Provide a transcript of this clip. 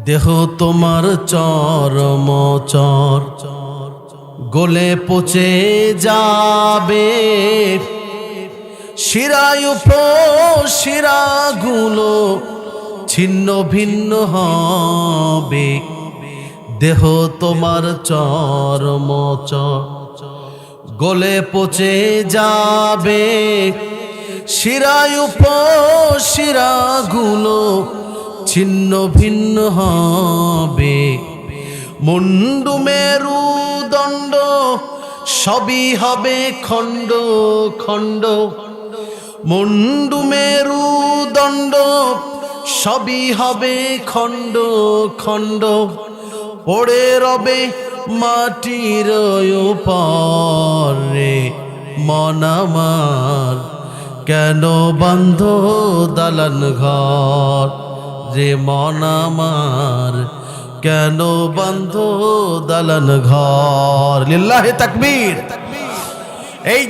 দেহ তোমার চরমচর গলে পচে যাবে, শিরায় শিরাগুলো ছিন্ন ভিন্ন হবে। দেহ তোমার চরমচর গলে পচে যাবে, শিরায় শিরাগুলো ছিন্ন ভিন্ন হবে। মুন্ডু মেরুদণ্ড সবই হবে খণ্ড খণ্ড, মুন্ডু মেরুদণ্ড সবই হবে খণ্ড খণ্ড। পড়ে রবে মাটির উপরে মন আমার, কেন বন্ধ দালান ঘর রে মন আমার, কেন বন্ধ দালান ঘর। লিল্লাহে তাকবীর। এই